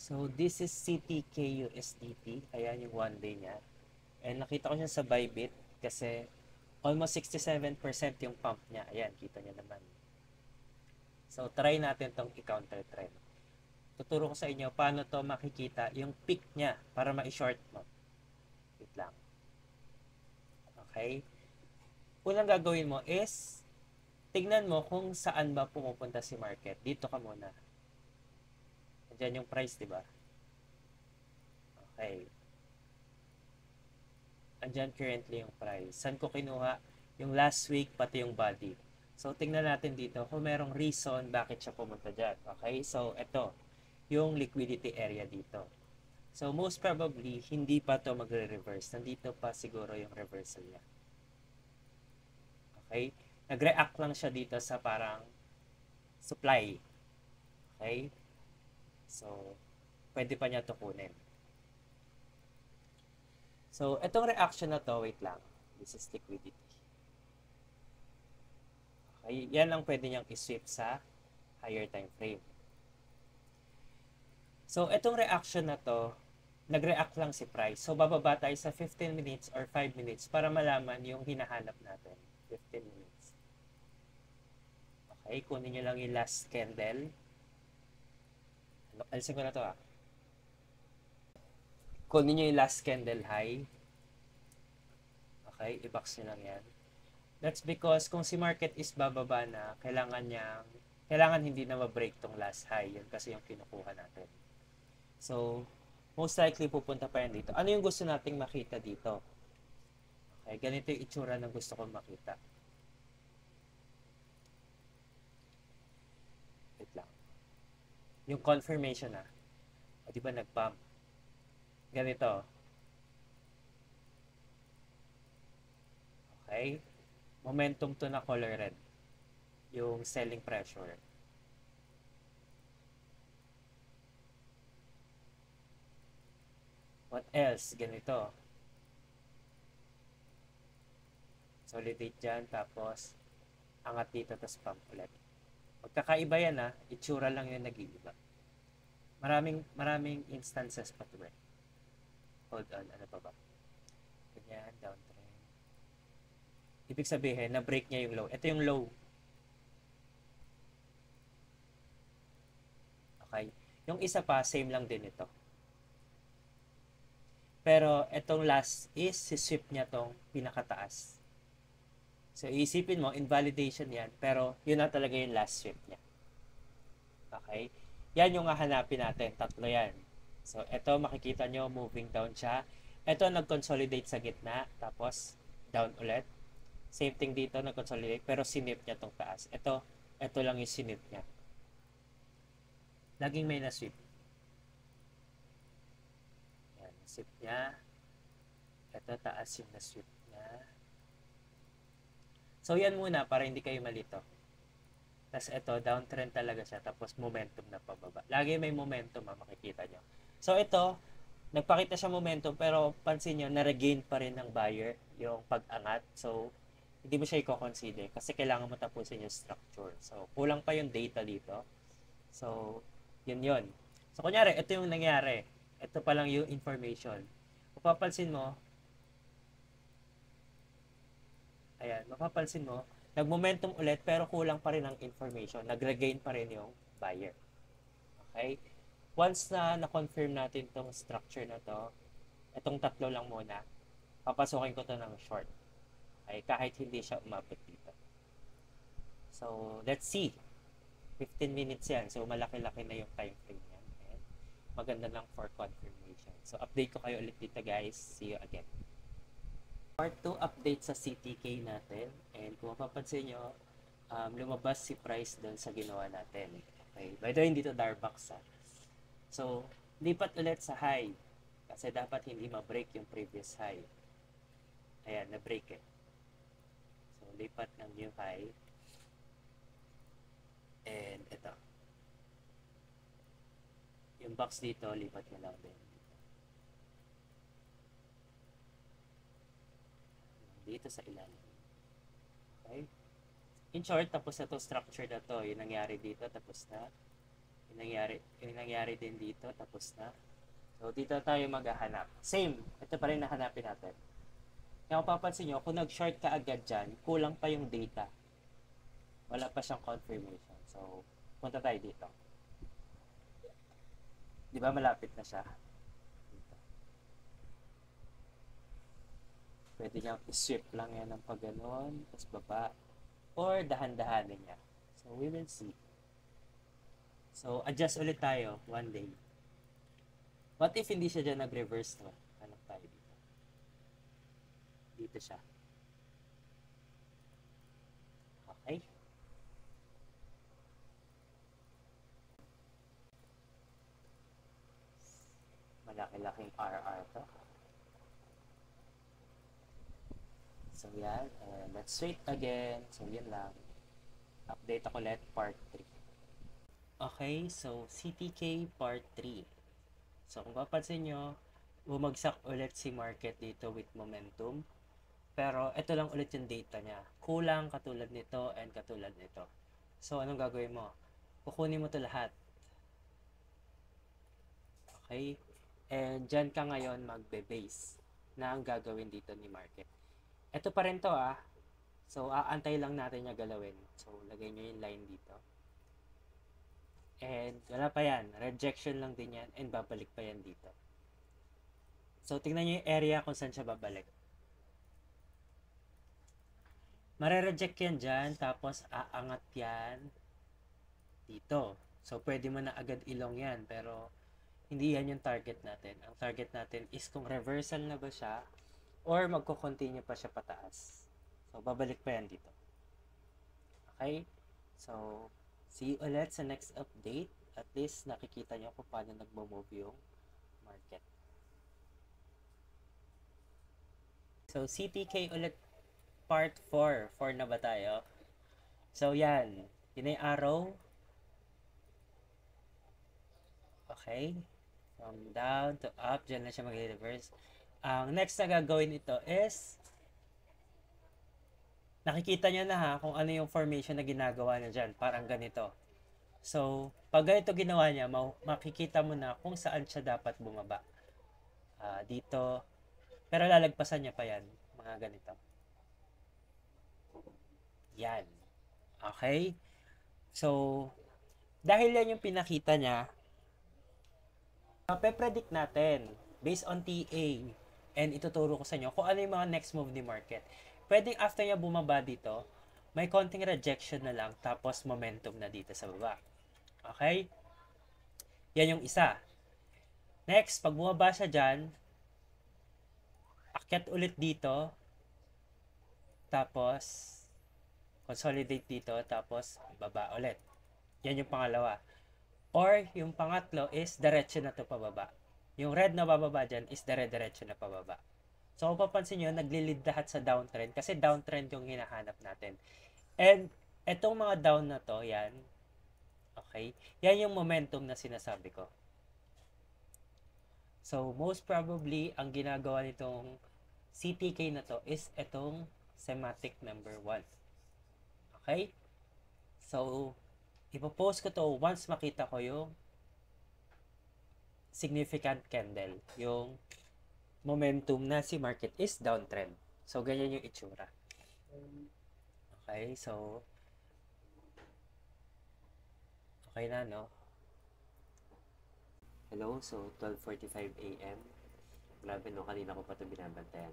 So, this is CTK USDT. Ayan yung one day niya. And nakita ko siya sa Bybit kasi almost 67% yung pump niya. Ayan, kita niya naman. So, try natin tong i-counter trend. Tuturo ko sa inyo paano to makikita yung peak niya para ma-short mo. Wait lang. Okay? Unang gagawin mo is tignan mo kung saan ba pumupunta si market. Dito ka muna. Diyan yung price, di ba? Okay. Andyan currently yung price. Saan ko kinuha? Yung last week, pati yung body. So, tingnan natin dito kung merong reason bakit siya pumunta dyan. Okay? So, ito. Yung liquidity area dito. So, most probably, hindi pa to magre-reverse. Nandito pa siguro yung reversal niya. Okay? Nag-react lang siya dito sa parang supply. Okay? So, pwede pa niya to kunin. So, itong reaction na to, wait lang. This is liquidity. Okay? Yan lang pwede niyang i-sweep sa higher time frame. So, itong reaction na to, nag-react lang si price. So, bababa tayo sa 15 minutes or 5 minutes para malaman yung hinahanap natin. 15 minutes. Okay, kunin nyo lang yung last candle. Alisin ko na to ah. Kunin nyo yung last candle high. Okay, i-box nyo lang yan. That's because kung si market is bababa na, kailangan hindi na ma-break tong last high. Yun kasi yung kinukuha natin. So, most likely pupunta pa yan dito. Ano yung gusto nating makita dito? Okay, ganito yung itsura ng gusto kong makita. Wait lang. Yung confirmation na. O, di ba nag-pump? Ganito. Okay? Momentum to na color red. Yung selling pressure. What else? Ganito. Solidate dyan, tapos angat dito, tapos pump ulit. Magkakaiba yan ha. Itsura lang yung nag-iiba. Maraming instances pa to eh. Hold on, ano pa ba? Ganyan, downtrend. Ibig sabihin, na-break niya yung low. Ito yung low. Okay? Yung isa pa, same lang din ito. Pero itong last is si-sweep niya tong pinakataas. So, iisipin mo, invalidation yan, pero yun na talaga yung last sweep niya. Okay? Yan yung hahanapin natin. Tatlo yan. So, ito makikita nyo, moving down siya. Ito nag-consolidate sa gitna, tapos down ulit. Same thing dito, nag-consolidate, pero sinip niya tong taas. Ito lang yung sinip niya. Laging may na-sweep. Yan, na-sweep niya. Ito, taas yung na-sweep niya. So, yan muna para hindi kayo malito. Tapos ito, downtrend talaga siya. Tapos momentum na pababa. Lagi may momentum, makikita nyo. So, ito, nagpakita siya momentum, pero pansin nyo, na-regain pa rin ng buyer yung pag-angat. So, hindi mo siya i-consider kasi kailangan mo tapusin yung structure. So, kulang pa yung data dito. So, yun. So, kunyari, ito yung nangyari. Ito pa lang yung information. Kung papansin mo, ayan, mapapansin mo, nag-momentum ulit pero kulang pa rin ang information. Nag-regain pa rin yung buyer. Okay? Once na na-confirm natin tong structure na to, itong tatlo lang muna, papasukin ko to ng short. Okay? Kahit hindi siya umabot dito. So, let's see. 15 minutes yan. So, malaki-laki na yung time frame yan. And maganda lang for confirmation. So, update ko kayo ulit dito guys. See you again. Part 2 update sa CTK natin. And kung mapapansin nyo, lumabas si price doon sa ginawa natin. Okay. By the way, hindi to Darbox ha. So, lipat ulit sa high. Kasi dapat hindi ma-break yung previous high. Ayan, na-break eh. So, lipat ng new high. And ito. Yung box dito, lipat mo lang din. Dito sa ilalim. Okay? In short, tapos na to structure na to. Yung nangyari dito, tapos na. Yung nangyari din dito, tapos na. So, dito tayo maghahanap. Same. Ito pa rin nahanapin natin. Kaya kung papansin nyo, kung nag-short ka agad dyan, kulang pa yung data. Wala pa siyang confirmation. So, punta tayo dito. Di ba malapit na siya? Dito. Pwede niya i-sweep lang yan ng pag ganon, tapos baba. Or dahan-dahanin niya. So, we will see. So, adjust ulit tayo one day. What if hindi siya dyan nag-reverse to? Hanap tayo dito. Dito siya. Okay? Malaki-laking RR to. So, yan. Let's wait again. So, yan lang. Update ako ulit, part 3. Okay, so CTK part 3. So, kung papansin nyo, bumagsak ulit si market dito with momentum. Pero, ito lang ulit yung data niya. Kulang katulad nito and katulad nito. So, anong gagawin mo? Kukunin mo to lahat. Okay? And dyan ka ngayon magbe-base na ang gagawin dito ni market. Ito pa rin to So, aantay lang natin niya galawin. So, lagay nyo yung line dito. And wala pa yan. Rejection lang din yan. And babalik pa yan dito. So, tingnan nyo yung area kung saan siya babalik. Mare-reject yan dyan. Tapos, aangat yan dito. So, pwede mo na agad ilong yan. Pero, hindi yan yung target natin. Ang target natin is kung reversal na ba siya or magko-continue pa siya pataas. So, babalik pa yan dito. Okay? So, see you ulit sa next update. At least nakikita nyo kung paano nagmo-move yung market. So, CTK ulit part 4. 4 na ba tayo? So, yan. Yun ay arrow. Okay. From down to up. Diyan na siya mag-reverse. Ang next na gagawin ito is nakikita nyo na kung ano yung formation na ginagawa niya dyan. Parang ganito. So, pag ganito ginawa niya, makikita mo na kung saan siya dapat bumaba. Dito. Pero lalagpasan niya pa yan. Mga ganito. Yan. Okay? So, dahil yan yung pinakita niya, pe-predict natin based on TA and ituturo ko sa inyo kung ano yung mga next move ni market. Pwedeng after niya bumaba dito, may konting rejection na lang tapos momentum na dito sa baba. Okay? Yan yung isa. Next, pag bumaba siya dyan, akyat ulit dito, tapos consolidate dito, tapos baba ulit. Yan yung pangalawa. Or yung pangatlo is diretso na to pababa. Yung red na bababa dyan is dire-diretso na pababa. So kung papansin nyo, naglilid lahat sa downtrend kasi downtrend yung hinahanap natin. And etong mga down na to, yan. Okay? Yan yung momentum na sinasabi ko. So most probably, ang ginagawa nitong CTK na to is etong semantic number 1. Okay? So, ipopost ko to once makita ko yung significant candle. Yung momentum na si market is downtrend. So, ganyan yung itsura. Okay, so okay na, no? Hello, so 12:45 AM. Grabe, no? Kanina ko pa ito binabantayan.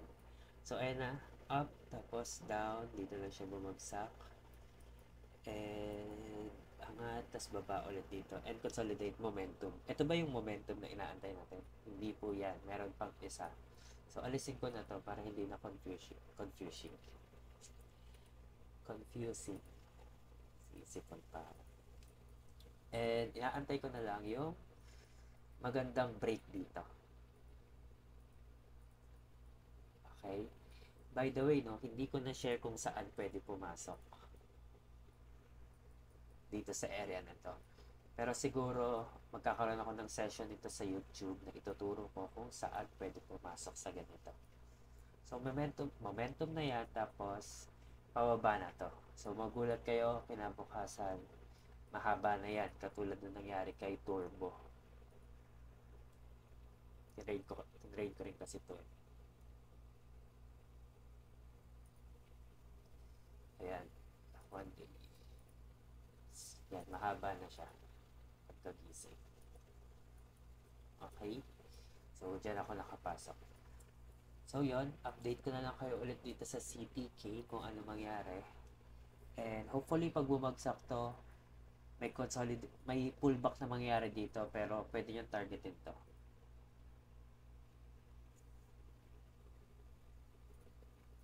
So, ayan na. Up, tapos down. Dito lang siya bumagsak. And angat, tas baba ulit dito. And consolidate momentum. Ito ba yung momentum na inaantay natin? Hindi po yan. Meron pang isa. So, alisin ko na to para hindi na confusing. Isipon pa. And inaantay ko na lang yung magandang break dito. Okay? By the way, no, hindi ko na share kung saan pwede pumasok dito sa area na to. Pero siguro, magkakaroon ako ng session nito sa YouTube na ituturo ko kung saan pwede pumasok sa ganito. So, momentum na yan, tapos, pababa na to. So, magulat kayo, kinabukasan, mahaba na yan, katulad na nangyari kay Turbo. Tinrade ko rin kasi to. Ayan, one day. Yan, mahaba na siya pagkagising. Okay? So, dyan ako nakapasok. So, yon, update ko na lang kayo ulit dito sa CTK kung ano mangyari. And hopefully, pag bumagsak to, may pullback na mangyari dito, pero pwede nyo targetin to.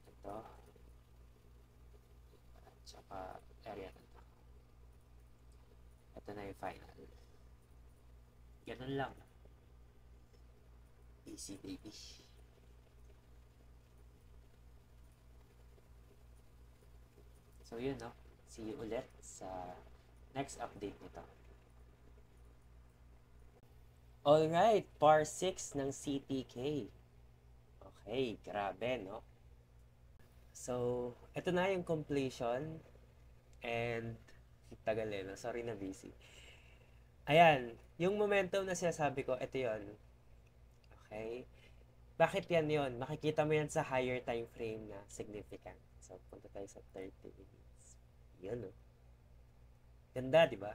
Ito. At saka area na to. Ito na yung final. Ganun lang. Easy baby. So yun, no? See you ulit sa next update nito. Alright, par 6 ng CTK. Okay, grabe, no? So, ito na yung completion. And, tagal eh, no? Sorry na busy. Ayan, yung momentum na sinasabi ko, ito yon. Okay? Bakit yan yon? Makikita mo yan sa higher time frame na significant. So, punta tayo sa 30 minutes. Yun, no? Ganda, di ba?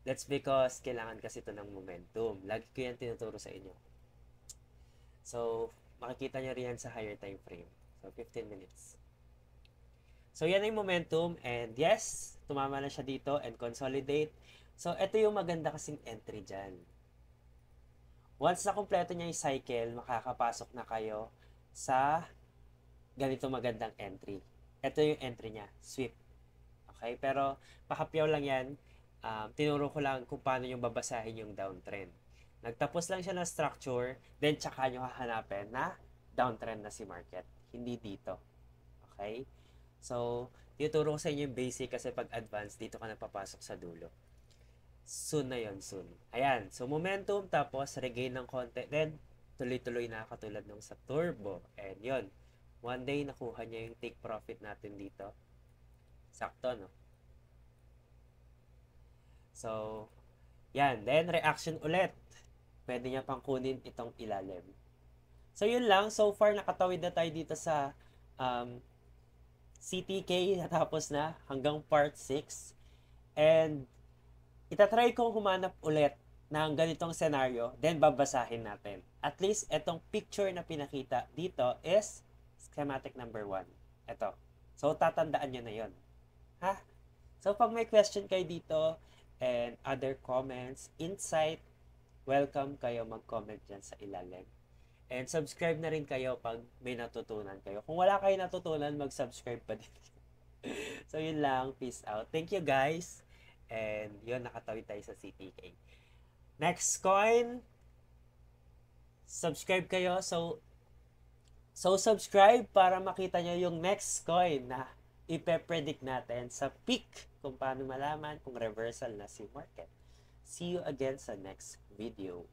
That's because kailangan kasi ito ng momentum. Lagi ko yan tinuturo sa inyo. So, makikita nyo rin yan sa higher time frame. So, 15 minutes. So, yan yung momentum. And yes, tumama na siya dito and consolidate. So, ito yung maganda kasing entry dyan. Once na kumpleto niya yung cycle, makakapasok na kayo sa ganito magandang entry. Ito yung entry niya, sweep. Okay? Pero, pakapyaw lang yan. Tinuro ko lang kung paano yung babasahin yung downtrend. Nagtapos lang siya ng structure, then tsaka nyo hahanapin na downtrend na si market. Hindi dito. Okay? So, tinuturo ko sa inyo yung basic kasi pag advance, dito ka na papasok sa dulo. Soon na yon, soon. Ayan. So, momentum, tapos regain ng konti. Then, tuloy-tuloy na katulad nung sa turbo. And yon, one day, nakuha niya yung take profit natin dito. Sakto, no? So, yan. Then, reaction ulit. Pwede niya pang kunin itong ilalim. So, yun lang. So far, nakatawid na tayo dito sa CTK. Natapos na hanggang part 6. And, itatry kong humanap ulit ng ganitong scenario. Then, babasahin natin. At least, itong picture na pinakita dito is schematic number 1. Ito. So, tatandaan nyo na yun. Ha? So, pag may question kayo dito, and other comments, insight, welcome kayo mag-comment dyan sa ilalim. And subscribe na rin kayo pag may natutunan kayo. Kung wala kayo natutunan, mag-subscribe pa din. So, yun lang. Peace out. Thank you, guys. And yun, nakatawid tayo sa CTK. Next coin, subscribe kayo. So subscribe para makita nyo yung next coin na ipe-predict natin sa peak kung paano malaman kung reversal na si market. See you again sa next video.